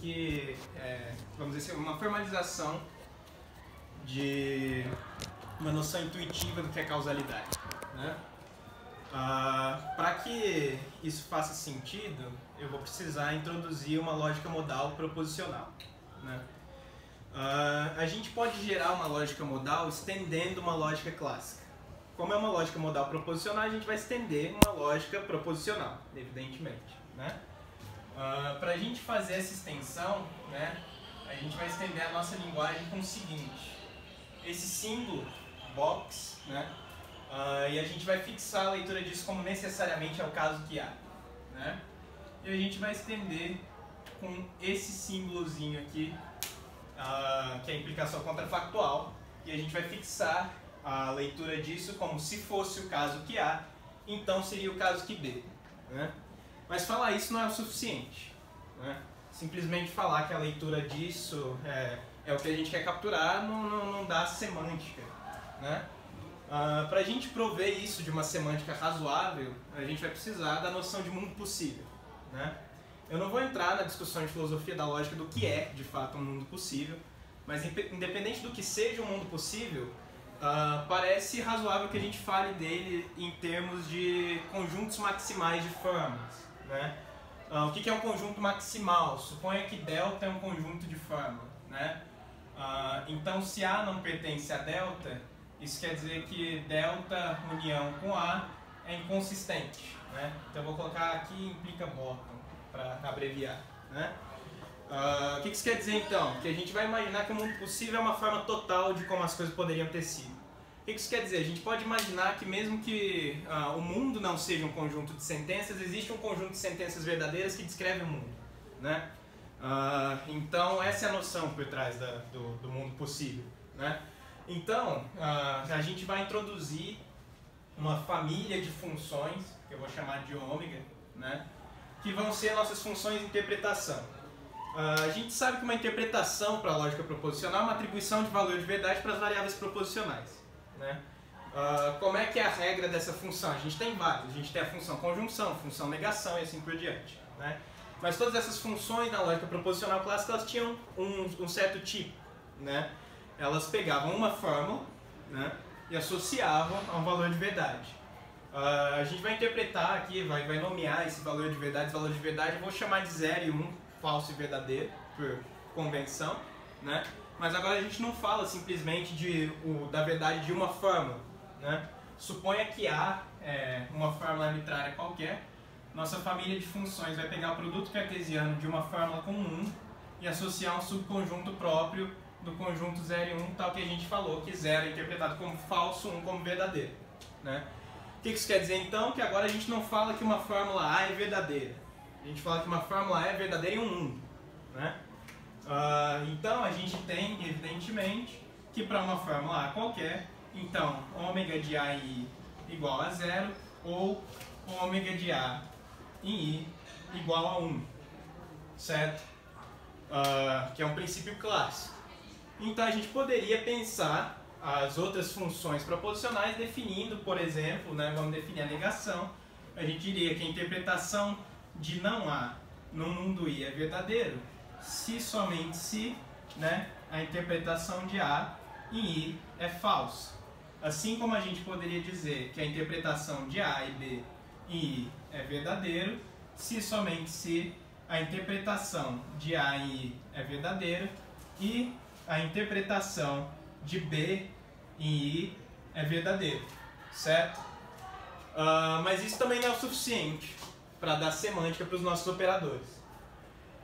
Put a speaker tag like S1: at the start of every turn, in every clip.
S1: que, vamos dizer assim, uma formalização de uma noção intuitiva do que é causalidade, né? Para que isso faça sentido, eu vou precisar introduzir uma lógica modal proposicional, né? A gente pode gerar uma lógica modal estendendo uma lógica clássica. Como é uma lógica modal proposicional, a gente vai estender uma lógica proposicional, evidentemente, né? Para a gente fazer essa extensão, né, a gente vai estender a nossa linguagem com o seguinte: esse símbolo, box, né, e a gente vai fixar a leitura disso como necessariamente é o caso que há, né? E a gente vai estender com esse símbolozinho aqui, que é a implicação contrafactual, e a gente vai fixar a leitura disso como se fosse o caso que A, então seria o caso que B, né? Mas falar isso não é o suficiente, né? Simplesmente falar que a leitura disso é o que a gente quer capturar não dá semântica, né? Para a gente prover isso de uma semântica razoável, a gente vai precisar da noção de mundo possível, né? Eu não vou entrar na discussão de filosofia da lógica do que é, de fato, um mundo possível, mas independente do que seja um mundo possível, parece razoável que a gente fale dele em termos de conjuntos maximais de formas, né? O que é um conjunto maximal? Suponha que delta é um conjunto de forma, né? Então, se A não pertence a delta, isso quer dizer que delta união com A é inconsistente, né? Então, eu vou colocar aqui implica bottom, para abreviar, né? O que isso quer dizer então? Que a gente vai imaginar que o mundo possível é uma forma total de como as coisas poderiam ter sido. O que isso quer dizer? A gente pode imaginar que mesmo que o mundo não seja um conjunto de sentenças, existe um conjunto de sentenças verdadeiras que descreve o mundo, né? Então essa é a noção por trás do mundo possível, né? Então a gente vai introduzir uma família de funções, que eu vou chamar de ômega, né? Que vão ser nossas funções de interpretação. A gente sabe que uma interpretação para a lógica proposicional é uma atribuição de valor de verdade para as variáveis proposicionais, né? Como é que é a regra dessa função? A gente tem várias. A gente tem a função conjunção, função negação e assim por diante, né? Mas todas essas funções na lógica proposicional clássica, elas tinham um certo tipo, né? Elas pegavam uma fórmula, né, e associavam a um valor de verdade. A gente vai interpretar aqui, vai nomear esse valor de verdade. Esse valor de verdade eu vou chamar de 0 e 1, falso e verdadeiro, por convenção, né? Mas agora a gente não fala simplesmente da verdade de uma fórmula, né? Suponha que A é uma fórmula arbitrária qualquer. Nossa família de funções vai pegar o produto cartesiano de uma fórmula com 1 e associar um subconjunto próprio do conjunto 0 e 1, tal que a gente falou, que 0 é interpretado como falso, 1 como verdadeiro, né? O que isso quer dizer então? Que agora a gente não fala que uma fórmula A é verdadeira. A gente fala que uma fórmula A é verdadeira em um mundo, né? Então a gente tem, evidentemente, que para uma fórmula A qualquer, então ômega de A em I igual a 0 ou ômega de A em I igual a 1, certo? Que é um princípio clássico. Então a gente poderia pensar as outras funções proposicionais definindo, por exemplo, né, vamos definir a negação. A gente diria que a interpretação de não A no mundo I é verdadeiro se somente se, né, a interpretação de A em I é falsa. Assim como a gente poderia dizer que a interpretação de A e B em I é verdadeiro se somente se a interpretação de A em I é verdadeira e a interpretação de B em I é verdadeira, certo? Mas isso também não é o suficiente para dar semântica para os nossos operadores.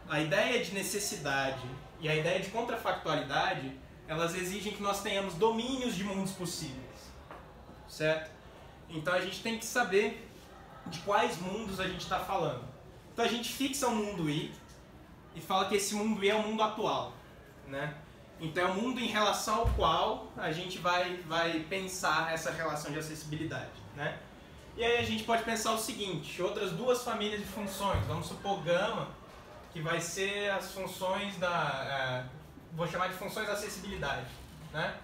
S1: A ideia de necessidade e a ideia de contrafactualidade, elas exigem que nós tenhamos domínios de mundos possíveis, certo? Então a gente tem que saber de quais mundos a gente está falando. Então a gente fixa um mundo I e fala que esse mundo I é o mundo atual, né? Então é o mundo em relação ao qual a gente vai pensar essa relação de acessibilidade, né? E aí a gente pode pensar o seguinte: outras duas famílias de funções. Vamos supor gama, que vai ser as funções vou chamar de funções da acessibilidade, né?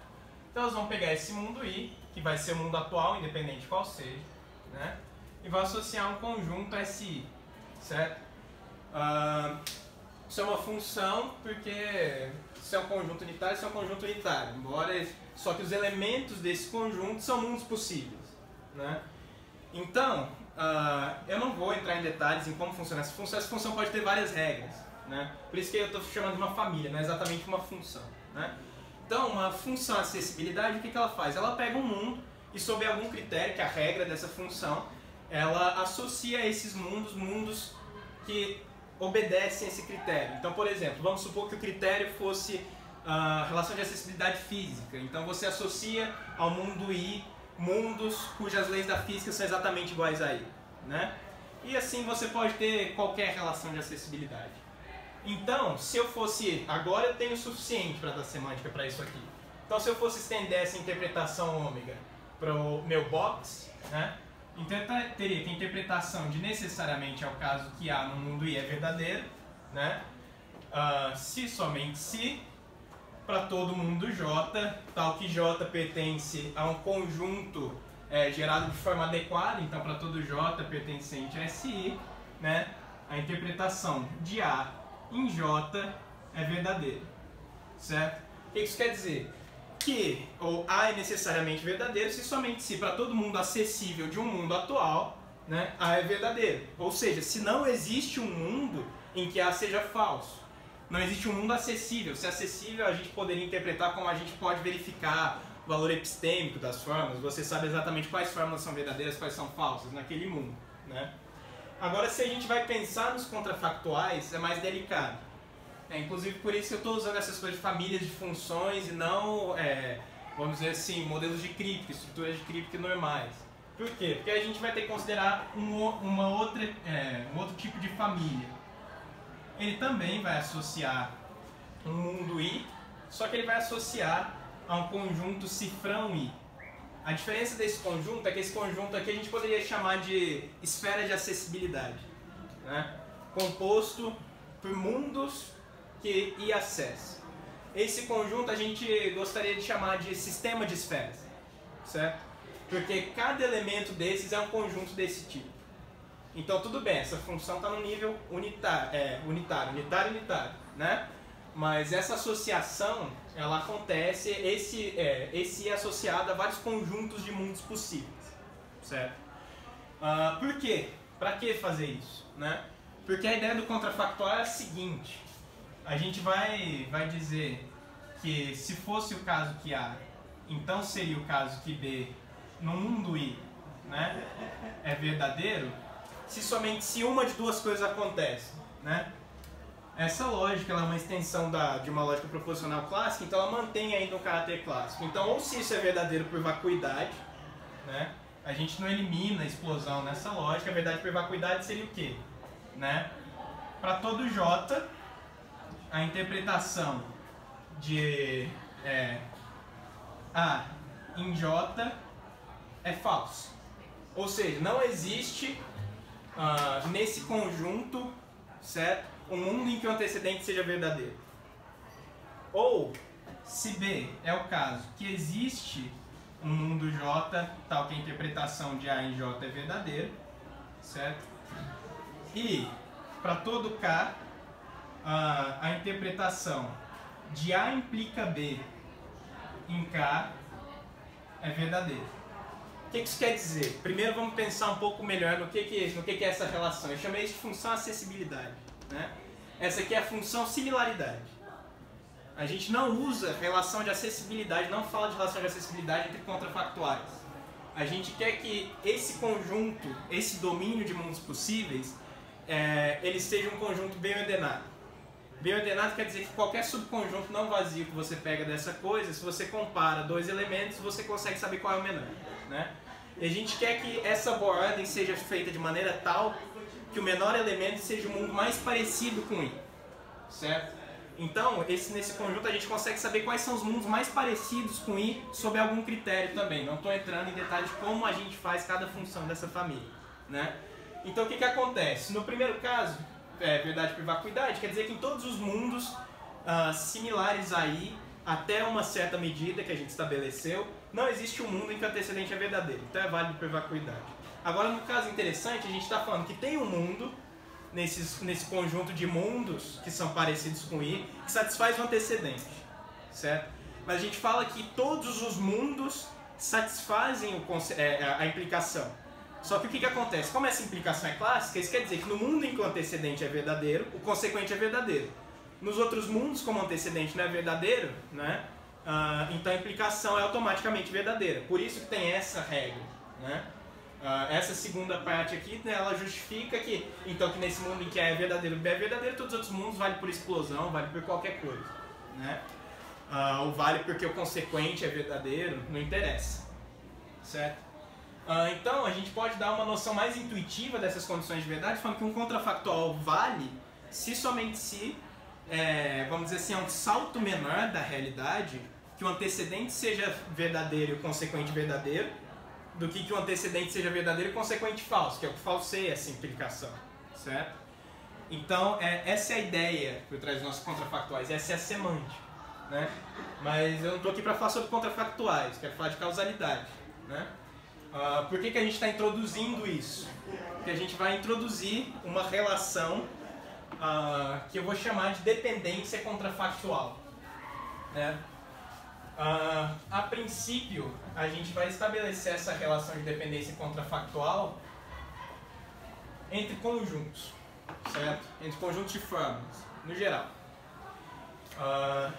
S1: Então elas vão pegar esse mundo I, que vai ser o mundo atual, independente de qual seja, né? E vão associar um conjunto SI, certo? isso é uma função porque isso é um conjunto unitário, isso é um conjunto unitário. Só que os elementos desse conjunto são mundos possíveis, né? Então, eu não vou entrar em detalhes em como funciona essa função. Essa função pode ter várias regras, né? Por isso que eu estou chamando de uma família, não é exatamente uma função, né? Então, uma função acessibilidade, o que ela faz? Ela pega um mundo e, sob algum critério, que é a regra dessa função, ela associa a esses mundos que obedecem a esse critério. Então, por exemplo, vamos supor que o critério fosse a relação de acessibilidade física. Então, você associa ao mundo I mundos cujas leis da física são exatamente iguais a I, né? E assim você pode ter qualquer relação de acessibilidade. Então, se eu fosse... Agora eu tenho o suficiente para dar semântica para isso aqui. Então, se eu fosse estender essa interpretação ômega para o meu box, né? Então, eu teria que a interpretação de necessariamente é o caso que A no mundo I é verdadeiro, né? Se somente se, para todo mundo J, tal que J pertence a um conjunto gerado de forma adequada, então para todo J pertencente a SI, né? A interpretação de A em J é verdadeira, certo? O que isso quer dizer? Que o A é necessariamente verdadeiro se somente se para todo mundo acessível de um mundo atual, né, A é verdadeiro. Ou seja, se não existe um mundo em que A seja falso, não existe um mundo acessível. Se acessível a gente poderia interpretar como a gente pode verificar o valor epistêmico das fórmulas, você sabe exatamente quais fórmulas são verdadeiras, quais são falsas naquele mundo, né? Agora, se a gente vai pensar nos contrafactuais, é mais delicado. Inclusive por isso que eu estou usando essas coisas de famílias de funções e não, vamos dizer assim, modelos de críptica, estruturas de críptica normais. Por quê? Porque a gente vai ter que considerar um outro tipo de família. Ele também vai associar um mundo I, só que ele vai associar a um conjunto cifrão I. A diferença desse conjunto é que esse conjunto aqui a gente poderia chamar de esfera de acessibilidade, né? Composto por mundos que I acessa. Esse conjunto a gente gostaria de chamar de sistema de esferas, certo? Porque cada elemento desses é um conjunto desse tipo. Então tudo bem, essa função está no nível unitário, né? Mas essa associação, ela acontece, esse é associado a vários conjuntos de mundos possíveis, certo? Por quê? Para que fazer isso, né? Porque a ideia do contrafactual é a seguinte: a gente vai dizer que se fosse o caso que A, então seria o caso que B no mundo I, né, é verdadeiro, se somente se uma de duas coisas acontece, né? Essa lógica ela é uma extensão de uma lógica proposicional clássica, então ela mantém ainda um caráter clássico. Então, ou se isso é verdadeiro por vacuidade, né, a gente não elimina a explosão nessa lógica, a verdade por vacuidade seria o quê? Né? Para todo J, a interpretação de A em J é falsa. Ou seja, não existe nesse conjunto, certo, um mundo em que o antecedente seja verdadeiro. Ou, se B é o caso que existe um mundo J, tal que a interpretação de A em J é verdadeira, certo? E, para todo K, a interpretação de A implica B em K é verdadeira. O que isso quer dizer? Primeiro vamos pensar um pouco melhor no que é essa relação. Eu chamei isso de função acessibilidade, né? Essa aqui é a função similaridade. A gente não usa relação de acessibilidade, não fala de relação de acessibilidade entre contrafactuais. A gente quer que esse conjunto, esse domínio de mundos possíveis, ele seja um conjunto bem ordenado. Bem ordenado quer dizer que qualquer subconjunto não vazio que você pega dessa coisa, se você compara dois elementos, você consegue saber qual é o menor, né? E a gente quer que essa boa ordem seja feita de maneira tal que o menor elemento seja o mundo mais parecido com I, certo? Então, nesse conjunto a gente consegue saber quais são os mundos mais parecidos com I sob algum critério também. Não estou entrando em detalhes de como a gente faz cada função dessa família, né? Então, o que acontece? No primeiro caso, verdade por vacuidade, quer dizer que em todos os mundos similares a I, até uma certa medida que a gente estabeleceu, não existe um mundo em que o antecedente é verdadeiro. Então é válido por vacuidade. Agora, no caso interessante, a gente está falando que tem um mundo, nesse conjunto de mundos que são parecidos com I, que satisfaz o antecedente, certo? Mas a gente fala que todos os mundos satisfazem a implicação. Só que o que acontece? Como essa implicação é clássica, isso quer dizer que no mundo em que o antecedente é verdadeiro, o consequente é verdadeiro. Nos outros mundos, como o antecedente não é verdadeiro, né? Então a implicação é automaticamente verdadeira. Por isso que tem essa regra, né? Essa segunda parte aqui, né, ela justifica que, então, que nesse mundo em que é verdadeiro, todos os outros mundos vale por explosão, vale por qualquer coisa, né? Ou vale porque o consequente é verdadeiro, não interessa, certo? Então a gente pode dar uma noção mais intuitiva dessas condições de verdade, falando que um contrafactual vale se somente se, vamos dizer assim, é um salto menor da realidade, que o antecedente seja verdadeiro e o consequente verdadeiro, do que o antecedente seja verdadeiro e o consequente falso, que é o que falseia essa implicação, certo? Então essa é a ideia por trás dos nossos contrafactuais, essa é a semântica, né? Mas eu não estou aqui para falar sobre contrafactuais, quero falar de causalidade, né? Por que a gente está introduzindo isso? Porque a gente vai introduzir uma relação que eu vou chamar de dependência contrafactual, né? A princípio, a gente vai estabelecer essa relação de dependência contrafactual entre conjuntos, certo? Entre conjuntos de fórmulas, no geral.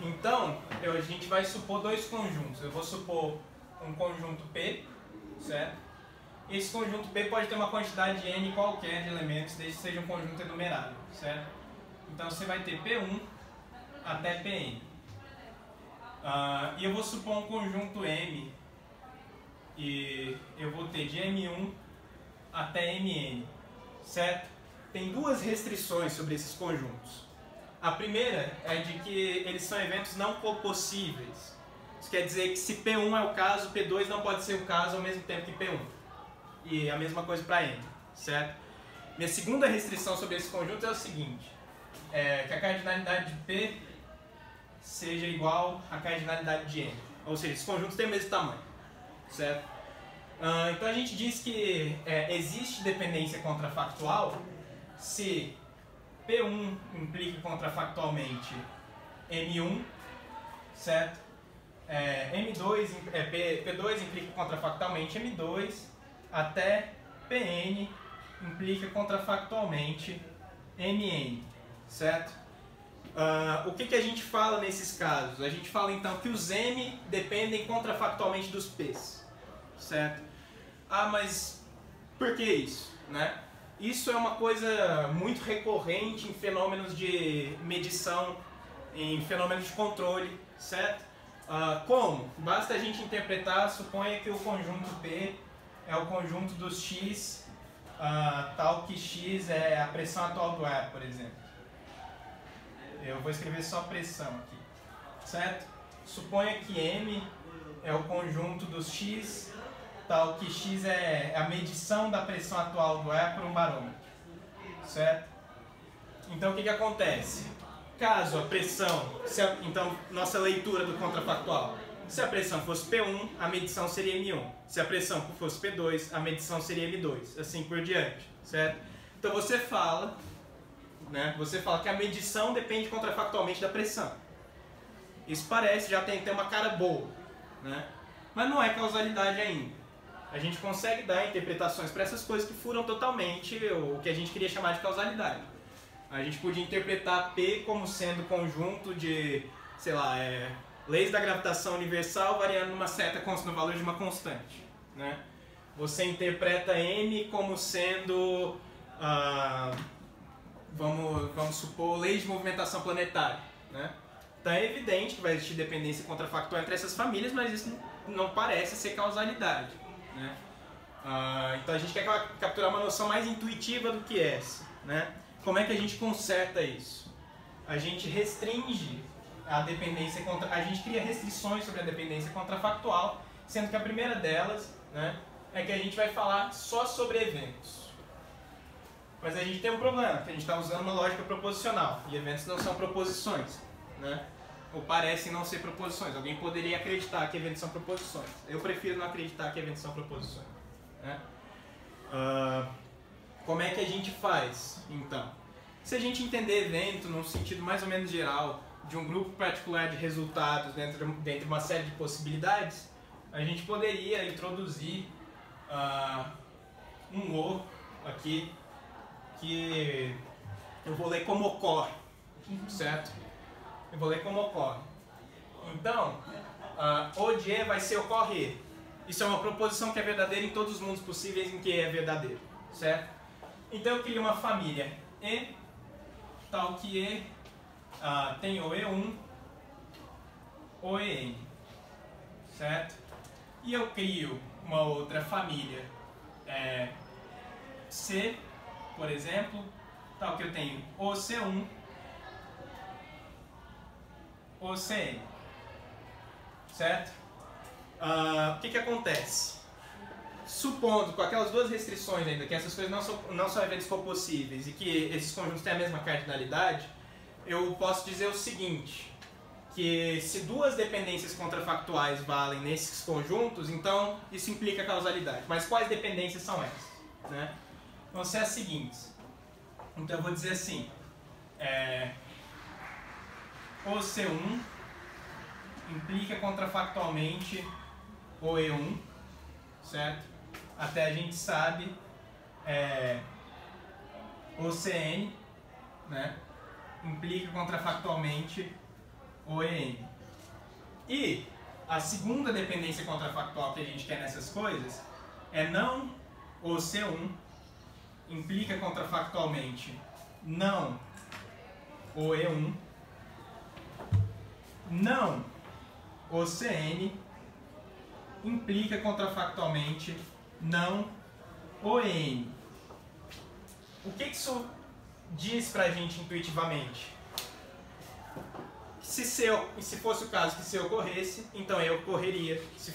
S1: Então, a gente vai supor dois conjuntos. Eu vou supor um conjunto P, certo? Esse conjunto P pode ter uma quantidade de n qualquer de elementos, desde que seja um conjunto enumerável, certo? Então você vai ter P1 até Pn. E eu vou supor um conjunto M, e eu vou ter de M1 até Mn, certo? Tem duas restrições sobre esses conjuntos. A primeira é de que eles são eventos não copossíveis. Isso quer dizer que se P1 é o caso, P2 não pode ser o caso ao mesmo tempo que P1. E a mesma coisa para N, certo? Minha segunda restrição sobre esse conjunto é o seguinte, que a cardinalidade de P seja igual à cardinalidade de N. Ou seja, esses conjuntos têm o mesmo tamanho, certo? Então a gente diz que existe dependência contrafactual se P1 implica contrafactualmente M1, certo? P2 implica contrafactualmente M2, até Pn implica contrafactualmente Mn, certo? O que a gente fala nesses casos? A gente fala então que os M dependem contrafactualmente dos P's, certo? Mas por que isso, né? Isso é uma coisa muito recorrente em fenômenos de medição, em fenômenos de controle, certo? Como? Basta a gente interpretar, suponha que o conjunto P é o conjunto dos X, tal que X é a pressão atual do ar, por exemplo. Eu vou escrever só pressão aqui, certo? Suponha que M é o conjunto dos X, tal que X é a medição da pressão atual do ar por um barômetro, certo? Então o que acontece? Caso a pressão, então nossa leitura do contrafactual, se a pressão fosse P1, a medição seria M1. Se a pressão fosse P2, a medição seria M2, assim por diante, certo? Então você fala, né, que a medição depende contrafactualmente da pressão. Isso parece, já tem uma cara boa, né? Mas não é causalidade ainda. A gente consegue dar interpretações para essas coisas que furam totalmente o que a gente queria chamar de causalidade. A gente podia interpretar P como sendo conjunto de, sei lá, leis da gravitação universal variando no valor de uma constante, né? Você interpreta M como sendo, vamos supor, leis de movimentação planetária, né? Então é evidente que vai existir dependência contrafactual entre essas famílias, mas isso não parece ser causalidade, né? Então a gente quer capturar uma noção mais intuitiva do que essa, né? Como é que a gente conserta isso? A gente restringe a dependência a gente cria restrições sobre a dependência contrafactual, sendo que a primeira delas, né, é que a gente vai falar só sobre eventos. Mas a gente tem um problema, que a gente está usando uma lógica proposicional, e eventos não são proposições, né? Ou parecem não ser proposições. Alguém poderia acreditar que eventos são proposições. Eu prefiro não acreditar que eventos são proposições, né? Como é que a gente faz, então? Se a gente entender evento num sentido mais ou menos geral, de um grupo particular de resultados dentro de uma série de possibilidades, a gente poderia introduzir um O aqui, que eu vou ler como ocorre, certo? Eu vou ler como ocorre. Então, O de E vai ser ocorrer. Isso é uma proposição que é verdadeira em todos os mundos possíveis em que E é verdadeiro, certo? Então eu crio uma família E, tal que E tem o E1, o EN, certo? E eu crio uma outra família C, por exemplo, tal que eu tenho o C1, o CN, certo? O que acontece? Supondo, com aquelas duas restrições ainda, que essas coisas não são eventos copossíveis e que esses conjuntos têm a mesma cardinalidade, eu posso dizer o seguinte, que se duas dependências contrafactuais valem nesses conjuntos, então isso implica causalidade. Mas quais dependências são essas? Né? Vão ser as seguintes. Então eu vou dizer assim, o C1 implica contrafactualmente o E1, certo? Até a gente sabe o CN, né? Implica contrafactualmente o EN. E a segunda dependência contrafactual que a gente quer nessas coisas é não o C1 implica contrafactualmente não o E1, não o CN implica contrafactualmente não o EN. O que isso diz pra gente intuitivamente? Se fosse o caso que C ocorresse, então E ocorreria. Se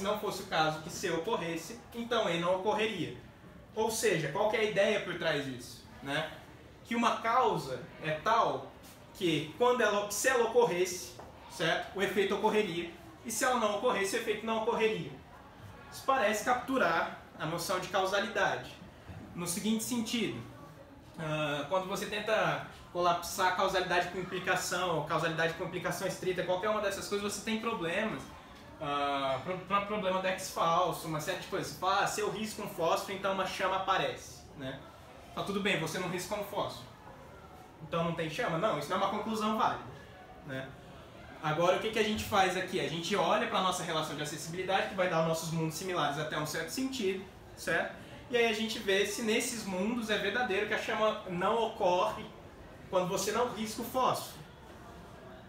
S1: não fosse o caso que C ocorresse, então E não ocorreria. Ou seja, qual que é a ideia por trás disso? Né? Que uma causa é tal que se ela ocorresse, certo? O efeito ocorreria. E se ela não ocorresse, o efeito não ocorreria. Isso parece capturar a noção de causalidade. No seguinte sentido, quando você tenta colapsar causalidade com implicação, ou causalidade com implicação estrita, qualquer uma dessas coisas, você tem problemas. Próprio problema do X falso, uma série de coisas. Você fala, se eu risco um fósforo, então uma chama aparece. Né? Fala, tudo bem, você não risca um fósforo, então não tem chama? Não, isso não é uma conclusão válida. Né? Agora, o que a gente faz aqui? A gente olha para a nossa relação de acessibilidade, que vai dar os nossos mundos similares até um certo sentido, certo? E aí a gente vê se nesses mundos é verdadeiro que a chama não ocorre quando você não risca o fósforo.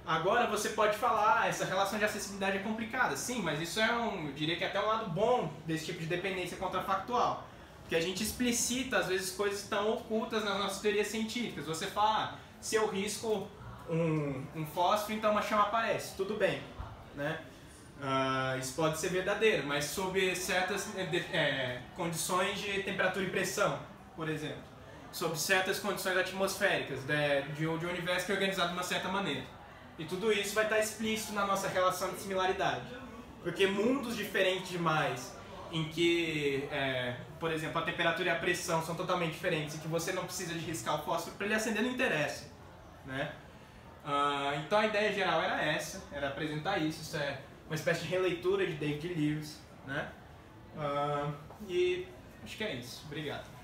S1: Agora você pode falar, essa relação de acessibilidade é complicada. Sim, mas isso eu diria que é até um lado bom desse tipo de dependência contrafactual. Porque a gente explicita, às vezes, coisas que estão ocultas nas nossas teorias científicas. Você fala, se eu risco um fósforo, então uma chama aparece. Tudo bem, né? Isso pode ser verdadeiro, mas sob certas condições de temperatura e pressão, por exemplo. Sob certas condições atmosféricas, de um universo que é organizado de uma certa maneira. E tudo isso vai estar explícito na nossa relação de similaridade. Porque mundos diferentes demais, em que, por exemplo, a temperatura e a pressão são totalmente diferentes e que você não precisa de riscar o fósforo para ele acender, não interessa. Né? Então a ideia geral era essa, era apresentar isso. Isso é uma espécie de releitura de David Lewis. Né? E acho que é isso. Obrigado.